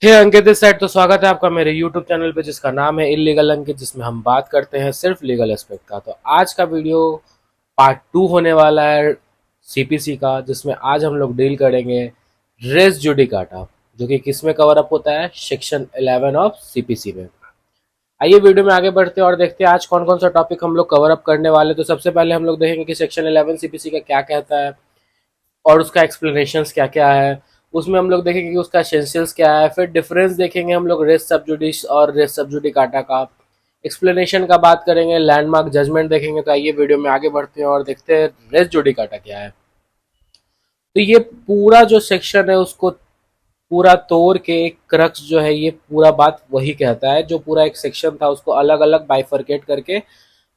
हे अंकित इस साइड। तो स्वागत है आपका मेरे YouTube चैनल पे जिसका नाम है इलीगल अंकित, जिसमें हम बात करते हैं सिर्फ लीगल एस्पेक्ट का। तो आज का वीडियो पार्ट 2 होने वाला है सीपीसी का, जिसमें आज हम लोग डील करेंगे रेस जुडिकाटा, जो कि किस में कवर अप होता है, सेक्शन 11 ऑफ सीपीसी में। आइए वीडियो में आगे बढ़ते हैं और देखते हैं आज कौन कौन सा टॉपिक हम लोग कवर अप करने वाले। तो सबसे पहले हम लोग देखेंगे कि सेक्शन 11 सीपीसी का क्या कहता है और उसका एक्सप्लेनेशंस क्या क्या है। उसमें हम लोग देखेंगे कि उसका एसेंशियल्स क्या है। फिर डिफरेंस देखेंगे हम लोग रेस सब जुडिस और रेस सब जुडिकाटा का। एक्सप्लेनेशन का बात करेंगे, लैंडमार्क जजमेंट देखेंगे। तो आइए वीडियो में आगे बढ़ते हैं और देखते हैं रेस जुडिकाटा क्या है। तो ये पूरा जो सेक्शन है उसको पूरा तोड़ के एक क्रक्स जो है, ये पूरा बात वही कहता है। जो पूरा एक सेक्शन था उसको अलग अलग बाइफरकेट करके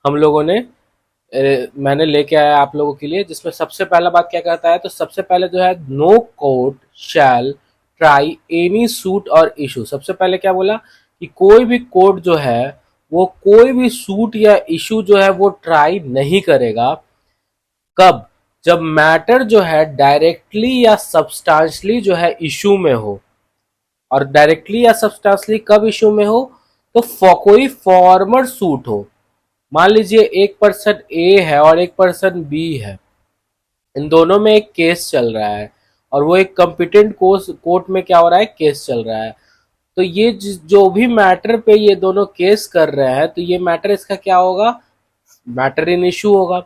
हम लोगों ने मैंने लेके आया आप लोगों के लिए। जिसमें सबसे पहला बात क्या कहता है, तो सबसे पहले जो है no court shall try any suit और इशू। सबसे पहले क्या बोला कि कोई भी कोर्ट जो है वो कोई भी सूट या इशू जो है वो ट्राई नहीं करेगा। कब? जब मैटर जो है डायरेक्टली या सब्सटेंशियली जो है इशू में हो। और डायरेक्टली या सब्सटेंशियली कब इशू में हो, तो कोई फॉर्मर सूट हो। मान लीजिए एक पर्सन ए है और एक पर्सन बी है, इन दोनों में एक केस चल रहा है और वो एक कॉम्पिटेंट कोर्ट में क्या हो रहा है, केस चल रहा है। तो ये जो भी मैटर पे ये दोनों केस कर रहे हैं, तो ये मैटर इसका क्या होगा, मैटर इन इशू होगा।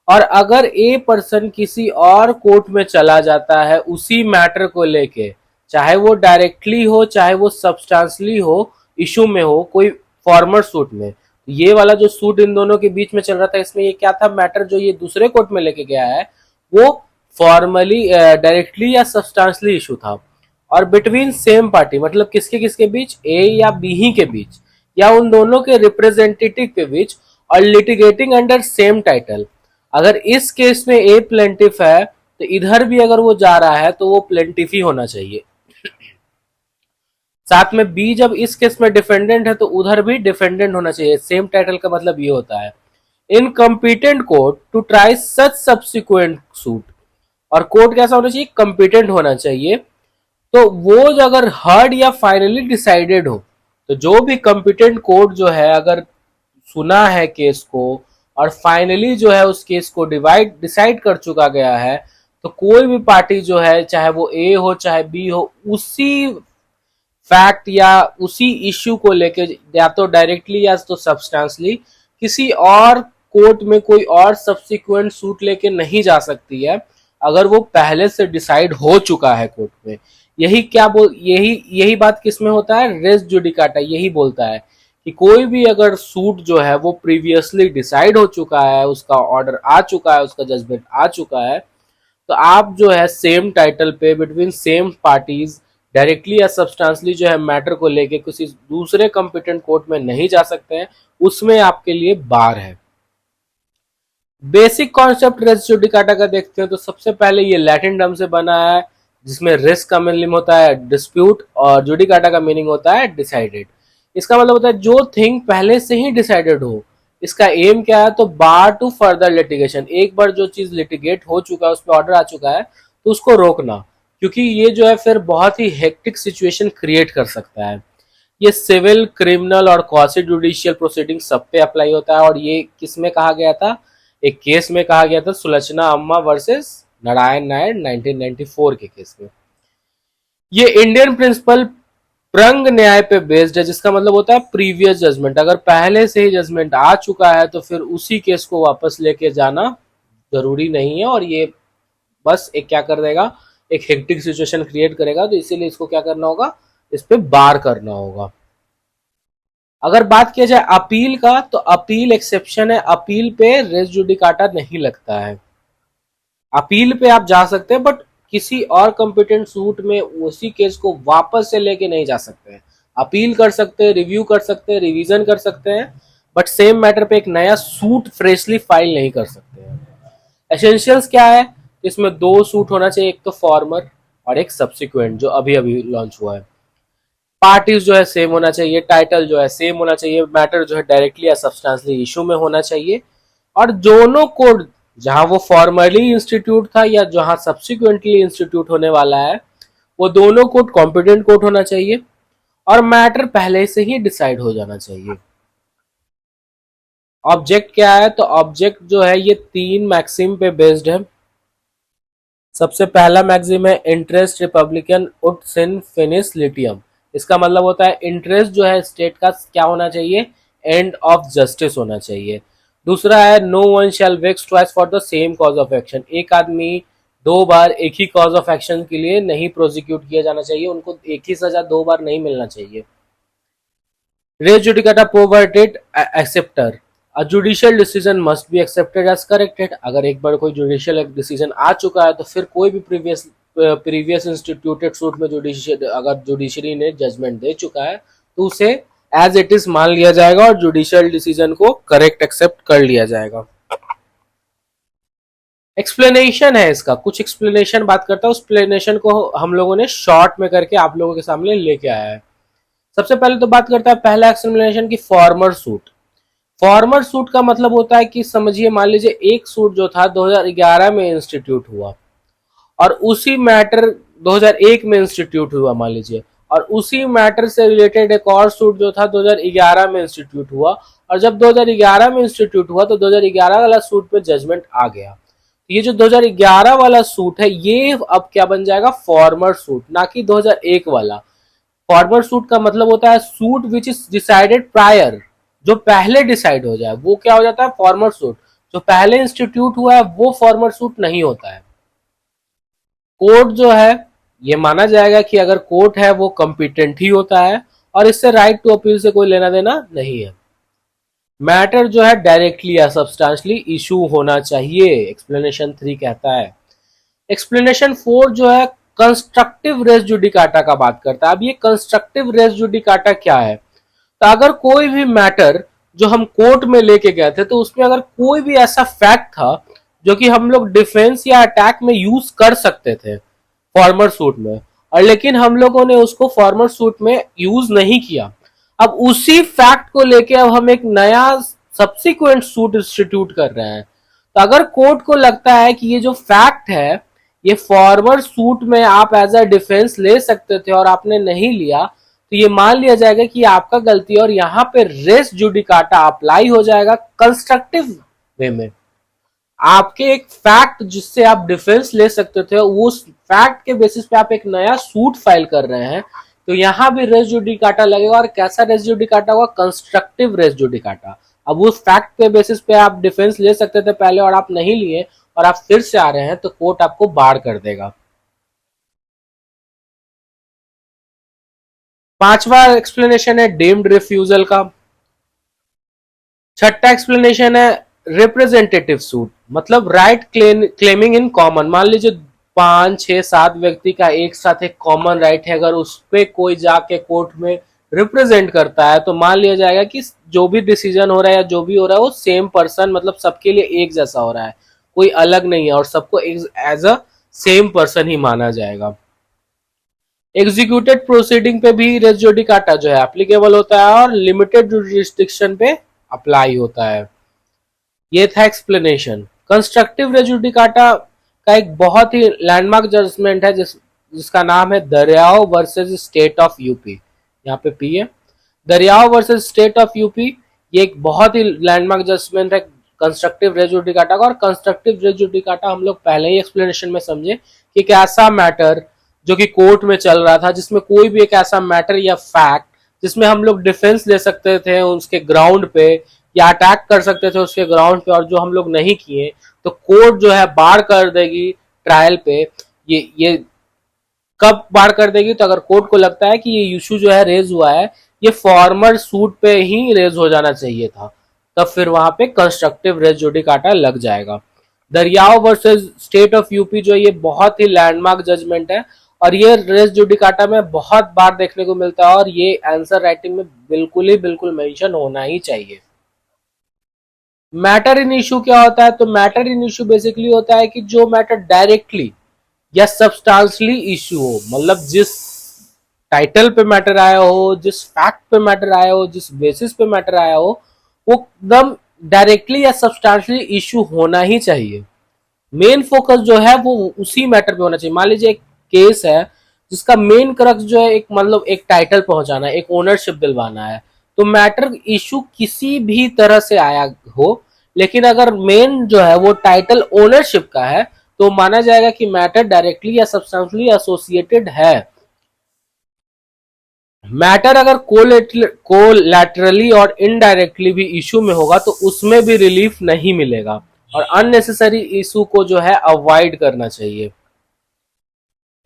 और अगर ए पर्सन किसी और कोर्ट में चला जाता है उसी मैटर को लेके, चाहे वो डायरेक्टली हो चाहे वो सब्सटेंशियली हो, इशू में हो, कोई फॉर्मर सूट में। ये वाला जो सूट इन दोनों के बीच में चल रहा था, इसमें ये क्या था, मैटर जो ये दूसरे कोर्ट में लेके गया है वो फॉर्मली डायरेक्टली या सब्सटेंशियली इशू था। और बिटवीन सेम पार्टी मतलब किसके किसके बीच, ए या बी ही के बीच या उन दोनों के रिप्रेजेंटेटिव के बीच, और लिटिगेटिंग अंडर सेम टाइटल। अगर इस केस में ए प्लेंटिफ है तो इधर भी अगर वो जा रहा है तो वो प्लेंटिफ ही होना चाहिए। साथ में बी जब इस केस में डिफेंडेंट है तो उधर भी डिफेंडेंट होना चाहिए। सेम टाइटल का मतलब ये होता है in competent court to try such subsequent suit. और कोर्ट कैसा होना चाहिए, कॉम्पिटेंट होना चाहिए। तो वो अगर हर्ड या फाइनली डिसाइडेड हो, तो जो भी कॉम्पिटेंट कोर्ट जो है अगर सुना है केस को और फाइनली जो है उस केस को डिसाइड कर चुका गया है, तो कोई भी पार्टी जो है, चाहे वो ए हो चाहे बी हो, उसी फैक्ट या उसी इश्यू को लेके या तो डायरेक्टली या तो सब्सटेंशियली किसी और कोर्ट में कोई और सब्सिक्वेंट सूट लेके नहीं जा सकती है, अगर वो पहले से डिसाइड हो चुका है कोर्ट में। यही बात किस में होता है, रेस जुडिकाटा यही बोलता है कि कोई भी अगर सूट जो है वो प्रीवियसली डिसाइड हो चुका है, उसका ऑर्डर आ चुका है, उसका जजमेंट आ चुका है, तो आप जो है सेम टाइटल पे बिटवीन सेम पार्टीज डायरेक्टली या सब्सटेंशियली जो है मैटर को लेके किसी दूसरे कॉम्पिटेंट कोर्ट में नहीं जा सकते हैं, उसमें आपके लिए बार है। बेसिक कॉन्सेप्ट रेस जुडिकाटा का देखते हैं तो सबसे पहले ये लैटिन टर्म से बना है, जिसमें रेस का मीनिंग होता है डिस्प्यूट और जुडिकाटा का मीनिंग होता है डिसाइडेड। इसका मतलब होता है जो थिंग पहले से ही डिसाइडेड हो। इसका एम क्या है, तो बार टू फर्दर लिटिगेशन। एक बार जो चीज लिटिगेट हो चुका है, उस पर ऑर्डर आ चुका है, तो उसको रोकना, क्योंकि ये जो है फिर बहुत ही हेक्टिक सिचुएशन क्रिएट कर सकता है। ये सिविल, क्रिमिनल और क्वासी जुडिशियल प्रोसीडिंग सब पे अप्लाई होता है। और ये किस में कहा गया था, एक केस में कहा गया था, सुलक्षणा अम्मा वर्सेस नारायण नायर 1994 के केस में। ये इंडियन प्रिंसिपल प्रंग न्याय पे बेस्ड है, जिसका मतलब होता है प्रीवियस जजमेंट। अगर पहले से ही जजमेंट आ चुका है तो फिर उसी केस को वापस लेके जाना जरूरी नहीं है, और ये बस एक क्या कर देगा, एक हेक्टिक सिचुएशन क्रिएट करेगा। तो इसीलिए इसको क्या करना होगा, इस पे बार करना होगा। अगर बात किया जाए अपील का, तो अपील एक्सेप्शन है, अपील पे रेस जुडिकाटा नहीं लगता है। अपील पे आप जा सकते हैं, बट किसी और कॉम्पिटेंट सूट में उसी केस को वापस से लेके नहीं जा सकते हैं। अपील कर सकते हैं, रिव्यू कर सकते हैं, रिवीजन कर सकते हैं, बट सेम मैटर पे एक नया सूट फ्रेशली फाइल नहीं कर सकते हैं। एसेंशियल्स क्या है, इसमें दो सूट होना चाहिए, एक तो फॉर्मर और एक सब्सिक्वेंट जो अभी अभी लॉन्च हुआ है। पार्टीज जो है सेम होना चाहिए, टाइटल जो है सेम होना चाहिए, मैटर जो है डायरेक्टली या सब्सटेंशियली इशू में होना चाहिए। और दोनों कोड, जहां वो फॉर्मली इंस्टीट्यूट था या जहां सब्सिक्वेंटली इंस्टीट्यूट होने वाला है, वो दोनों कोड कॉम्पिटेंट कोर्ट होना चाहिए। और मैटर पहले से ही डिसाइड हो जाना चाहिए। ऑब्जेक्ट क्या है? तो ऑब्जेक्ट जो है ये 3 मैक्सिम पे बेस्ड है। सबसे पहला मैक्सिम है इंटरेस्ट रिपब्लिकन उट सिन फिनिस लिटियम। इसका मतलब होता है इंटरेस्ट जो है स्टेट का क्या होना चाहिए? एंड ऑफ जस्टिस होना चाहिए। दूसरा है no one shall vex twice for the same cause of action. एक आदमी 2 बार एक ही कॉज ऑफ एक्शन के लिए नहीं प्रोसिक्यूट किया जाना चाहिए, उनको एक ही सजा 2 बार नहीं मिलना चाहिए। Race judicata प्रोवर्टेड acceptor. A judicial decision must be accepted as corrected. अगर एक बार कोई जुडिशियल डिसीजन आ चुका है तो फिर कोई भी प्रीवियस इंस्टीट्यूटेड सूट में जुडिशियल अगर जुडिशरी ने जजमेंट दे चुका है तो उसे एज इट इज मान लिया जाएगा और जुडिशियल डिसीजन को करेक्ट एक्सेप्ट कर लिया जाएगा। एक्सप्लेनेशन है इसका, कुछ एक्सप्लेनेशन बात करता है, उस एक्सप्लेनेशन को हम लोगों ने शॉर्ट में करके आप लोगों के सामने लेके आया है। सबसे पहले तो बात करता है पहला एक्सप्लेनेशन की फॉर्मर सूट। फॉर्मर सूट का मतलब होता है कि समझिए मान लीजिए एक सूट जो था 2011 में इंस्टीट्यूट हुआ और उसी मैटर 2001 में इंस्टीट्यूट हुआ मान लीजिए, और उसी मैटर से रिलेटेड एक और सूट जो था 2011 में इंस्टीट्यूट हुआ, और जब 2011 में इंस्टीट्यूट हुआ तो 2011 वाला सूट पे जजमेंट आ गया। ये जो 2011 वाला सूट है ये अब क्या बन जाएगा? फॉर्मर सूट, ना कि 2001 वाला। फॉर्मर सूट का मतलब होता है suit which is decided prior, जो पहले डिसाइड हो जाए वो क्या हो जाता है? Farmer suit. जो पहले इंस्टीट्यूट हुआ है वो फॉर्मर सूट नहीं होता है। कोर्ट जो है ये माना जाएगा कि अगर कोर्ट है वो कॉम्पिटेंट ही होता है और इससे राइट टू अपील से कोई लेना देना नहीं है। मैटर जो है डायरेक्टली या सब्सटेंशियली इशू होना चाहिए, एक्सप्लेनेशन 3 कहता है। एक्सप्लेनेशन 4 जो है कंस्ट्रक्टिव रेस जुडिकाटा का बात करता है। अब ये कंस्ट्रक्टिव रेस जुडिकाटा क्या है? तो अगर कोई भी मैटर जो हम कोर्ट में लेके गए थे तो उसमें अगर कोई भी ऐसा फैक्ट था जो कि हम लोग डिफेंस या अटैक में यूज कर सकते थे फॉर्मर सूट में, और लेकिन हम लोगों ने उसको फॉर्मर सूट में यूज नहीं किया, अब उसी फैक्ट को लेके अब हम एक नया सब्सिक्वेंट सूट इंस्टीट्यूट कर रहे हैं, तो अगर कोर्ट को लगता है कि ये जो फैक्ट है ये फॉर्मर सूट में आप एज अ डिफेंस ले सकते थे और आपने नहीं लिया, तो ये मान लिया जाएगा कि आपका गलती और यहाँ पे रेस जुडिकाटा अप्लाई हो जाएगा कंस्ट्रक्टिव वे में। आपके एक फैक्ट जिससे आप डिफेंस ले सकते थे उस फैक्ट के बेसिस पे आप एक नया सूट फाइल कर रहे हैं, तो यहाँ भी रेस जुडिकाटा लगेगा। और कैसा रेस जुडिकाटा होगा? Constructive res judicata. अब उस फैक्ट के बेसिस पे आप डिफेंस ले सकते थे पहले और आप नहीं लिए और आप फिर से आ रहे हैं तो कोर्ट आपको बार कर देगा। पांचवा एक्सप्लेनेशन है डीम्ड रिफ्यूजल का। छठा एक्सप्लेनेशन है रिप्रेजेंटेटिव सूट, मतलब राइट क्लेमिंग इन कॉमन। मान लीजिए 5, 6, 7 व्यक्ति का एक साथ एक कॉमन राइट है, अगर उस पर कोई जाके कोर्ट में रिप्रेजेंट करता है तो मान लिया जाएगा कि जो भी डिसीजन हो रहा है या जो भी हो रहा है वो सेम पर्सन, मतलब सबके लिए एक जैसा हो रहा है, कोई अलग नहीं है और सबको एज अ सेम पर्सन ही माना जाएगा। एग्जीक्यूटेड प्रोसीडिंग पे भी रेस जुडिकाटा जो है एप्लीकेबल होता है और लिमिटेड जुरिस्डिक्शन पे अप्लाई होता है। ये था एक्सप्लेनेशन। कंस्ट्रक्टिव रेस जुडिकाटा का एक बहुत ही लैंडमार्क जजमेंट है जिसका नाम है दरियाओ वर्सेस स्टेट ऑफ यूपी। यहाँ पे पी है, दरियाओ वर्सेस स्टेट ऑफ यूपी। ये एक बहुत ही लैंडमार्क जजमेंट है कंस्ट्रक्टिव रेस जुडिकाटा का। और कंस्ट्रक्टिव रेस जुडिकाटा हम लोग पहले ही एक्सप्लेनेशन में समझे कि एक ऐसा मैटर जो कि कोर्ट में चल रहा था जिसमें कोई भी एक ऐसा मैटर या फैक्ट जिसमें हम लोग डिफेंस ले सकते थे उसके ग्राउंड पे या अटैक कर सकते थे उसके ग्राउंड पे, और जो हम लोग नहीं किए तो कोर्ट जो है बार कर देगी ट्रायल पे। ये कब बार कर देगी? तो अगर कोर्ट को लगता है कि ये इशू जो है रेज हुआ है ये फॉर्मर सूट पे ही रेज हो जाना चाहिए था, तब फिर वहां पे कंस्ट्रक्टिव रेस जुडिकाटा लग जाएगा। दरियाओ वर्सेस स्टेट ऑफ यूपी जो ये बहुत ही लैंडमार्क जजमेंट है और ये रेस जुडिकाटा में बहुत बार देखने को मिलता है और ये आंसर राइटिंग में बिल्कुल मेंशन होना ही चाहिए। मैटर इन इशू क्या होता है? तो मैटर इन इशू बेसिकली होता है कि जो मैटर डायरेक्टली या सब्सटेंशियली इशू हो, मतलब जिस टाइटल पे मैटर आया हो, जिस फैक्ट पे मैटर आया हो, जिस बेसिस पे मैटर आया हो, वो एकदम डायरेक्टली या सब्सटेंशियली इशू होना ही चाहिए। मेन फोकस जो है वो उसी मैटर पे होना चाहिए। मान लीजिए एक केस है जिसका मेन क्रक्स जो है एक मतलब एक टाइटल पहुंचाना है, एक ओनरशिप दिलवाना है। तो मैटर इशू किसी भी तरह से आया हो, लेकिन अगर मेन जो है वो टाइटल ओनरशिप का है तो माना जाएगा कि मैटर डायरेक्टली या सब्सटेंशियली एसोसिएटेड है। मैटर अगर कोलैटरली और इनडायरेक्टली भी इशू में होगा तो उसमें भी रिलीफ नहीं मिलेगा, और अननेसेसरी इशू को जो है अवॉइड करना चाहिए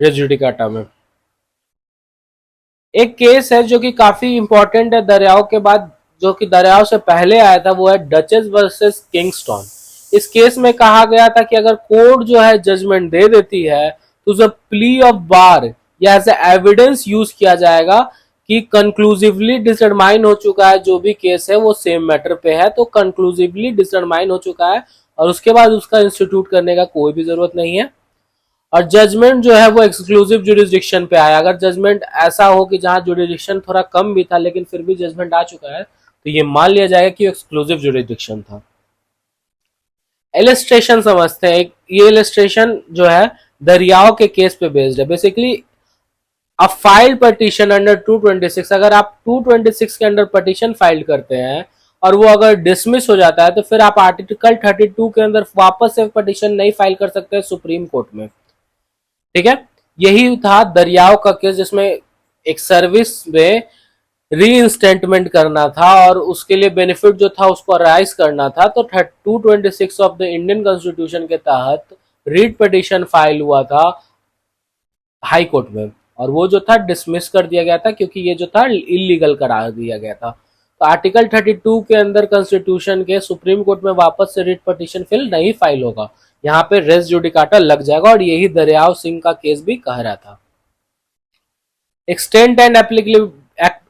रेस जुडिकाटा में। एक केस है जो कि काफी इंपॉर्टेंट है दरियाओं के बाद, जो कि दरियाओं से पहले आया था, वो है डचेस वर्सेस किंगस्टन। इस केस में कहा गया था कि अगर कोर्ट जो है जजमेंट दे देती है तो उसे प्ली ऑफ बार या एज एविडेंस यूज किया जाएगा कि कंक्लूसिवली डिटरमाइन हो चुका है, जो भी केस है वो सेम मैटर पे है, तो कंक्लूसिवली डिटरमाइन हो चुका है और उसके बाद उसका इंस्टीट्यूट करने का कोई भी जरूरत नहीं है। और जजमेंट जो है वो एक्सक्लूसिव जुरिस्डिक्शन पे आया। अगर जजमेंट ऐसा हो कि जहां जुरिस्डिक्शन थोड़ा कम भी था लेकिन फिर भी जजमेंट आ चुका है तो ये मान लिया जाएगा कि एक्सक्लूसिव जुरिस्डिक्शन था। इलस्ट्रेशन समझते हैं। ये इलस्ट्रेशन जो है दरियाओं के केस पे बेस्ड है। Basically a file petition under 226, अगर आप 226 के अंडर पटिशन फाइल करते हैं और वो अगर डिसमिस हो जाता है तो फिर आप आर्टिकल 32 के अंदर वापस से पटिशन नहीं फाइल कर सकते सुप्रीम कोर्ट में। ठीक है, यही था दरियाओं का केस जिसमें एक सर्विस में री इंस्टेटमेंट करना था और उसके लिए बेनिफिट जो था उसको राइज करना था। तो 226 ऑफ द इंडियन कॉन्स्टिट्यूशन के तहत रीट पिटीशन फाइल हुआ था हाई कोर्ट में, और वो जो था डिसमिस कर दिया गया था क्योंकि ये जो था इलीगल करार दिया गया था। तो आर्टिकल 32 के अंदर कॉन्स्टिट्यूशन के सुप्रीम कोर्ट में वापस से रिट पिटीशन फिल नहीं फाइल होगा, यहाँ पे रेस जुडिकाटा लग जाएगा, और यही दरियाव सिंह का केस भी कह रहा था। एक्सटेंट एंड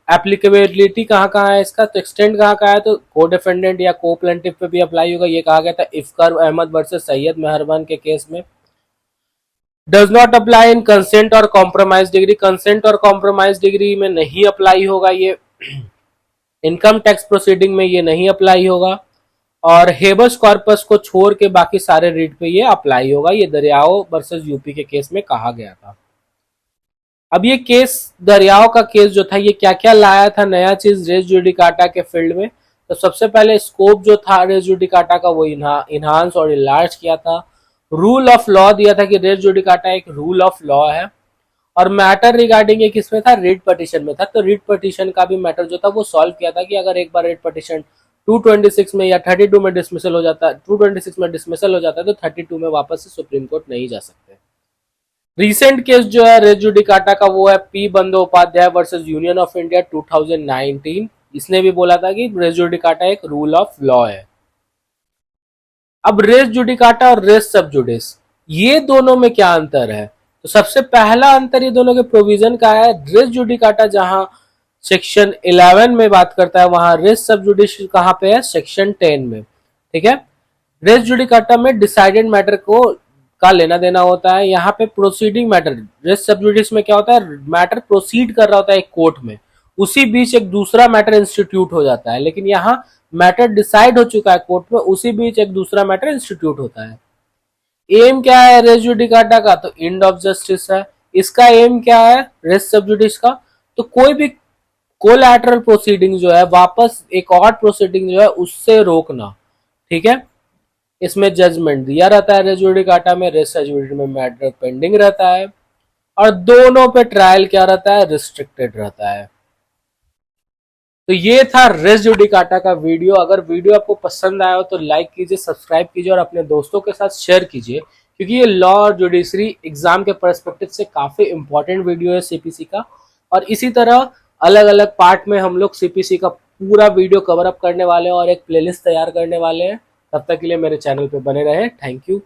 एप्लीकेबिलिटी कहाँ कहाँ है इसका, तो एक्सटेंट कहाँ का है तो को डिफेंडेंट या को प्लेंटिफ पे भी अप्लाई होगा। ये कहा गया था इफ्कर अहमद वर्सेस सैयद मेहरबान के केस में। Does not apply in consent और कॉम्प्रोमाइज डिग्री, कंसेंट और कॉम्प्रोमाइज डिग्री में नहीं अप्लाई होगा ये। इनकम टैक्स प्रोसीडिंग में ये नहीं अप्लाई होगा, और हेबस कॉर्पस को छोड़ के बाकी सारे रीट पे ये अप्लाई होगा। ये दरियाओं वर्सेस यूपी के केस में कहा गया था। अब ये केस दरियाओं का केस जो था ये क्या क्या लाया था नया चीज रेस जुडिकाटा के फील्ड में, तो सबसे पहले स्कोप जो था रेस जुडिकाटा का वो इन्हांस और इनलार्ज किया था। रूल ऑफ लॉ दिया था कि रेस जुडिकाटा एक रूल ऑफ लॉ है, और मैटर रिगार्डिंग ये किसमें था, रिट पिटीशन में था। तो रिट पिटीशन का भी मैटर जो था वो सॉल्व किया था कि अगर एक बार रिट पिटीशन 226 में या 32 में डिसमिसल हो जाता है, 226 में डिसमिसल हो जाता है तो 32 में वापस से सुप्रीम कोर्ट नहीं जा सकते। रिसेंट केस जो है रेस जुडिकाटा का वो है P Bandopadhyay versus union of India 2019। इसने भी बोला था कि रेस जुडिकाटा एक रूल ऑफ लॉ है। अब रेस जुडिकाटा और रेस सब जुडिस, ये दोनों में क्या अंतर है, तो सबसे पहला अंतर ये दोनों के प्रोविजन का है। रेस जुडिकाटा जहां सेक्शन 11 में बात करता है, वहां रेस सब जुडिस कहां पे है, सेक्शन 10 में। ठीक है, रेस जुडिकाटा में डिसाइडेड मैटर को का लेना देना होता है, यहाँ पे प्रोसीडिंग मैटर। रेस सब जुडिस में क्या होता है, मैटर प्रोसीड कर रहा होता है एक कोर्ट में, उसी बीच एक दूसरा मैटर इंस्टीट्यूट हो जाता है। लेकिन यहाँ मैटर डिसाइड हो चुका है कोर्ट में, उसी बीच एक दूसरा मैटर इंस्टीट्यूट होता है। एम क्या है रेस जुडिकाटा का, तो एंड ऑफ जस्टिस है। इसका एम क्या है रेस सब जुडिस का, तो कोई भी कोलैटरल प्रोसीडिंग जो है वापस एक और प्रोसीडिंग जो है उससे रोकना। ठीक है, इसमें जजमेंट दिया रहता है रेस जुडिकाटा में, रेस जुडिकाटा में मैटर पेंडिंग रहता है, और दोनों पे ट्रायल क्या रहता है, रिस्ट्रिक्टेड रहता है। तो ये था रेस जुडिकाटा का वीडियो। अगर वीडियो आपको पसंद आया हो तो लाइक कीजिए, सब्सक्राइब कीजिए और अपने दोस्तों के साथ शेयर कीजिए, क्योंकि ये लॉ और जुडिशरी एग्जाम के पर्सपेक्टिव से काफी इंपॉर्टेंट वीडियो है सीपीसी का। और इसी तरह अलग अलग पार्ट में हम लोग सीपीसी का पूरा वीडियो कवर अप करने वाले हैं और एक प्लेलिस्ट तैयार करने वाले हैं। तब तक के लिए मेरे चैनल पे बने रहे। Thank you.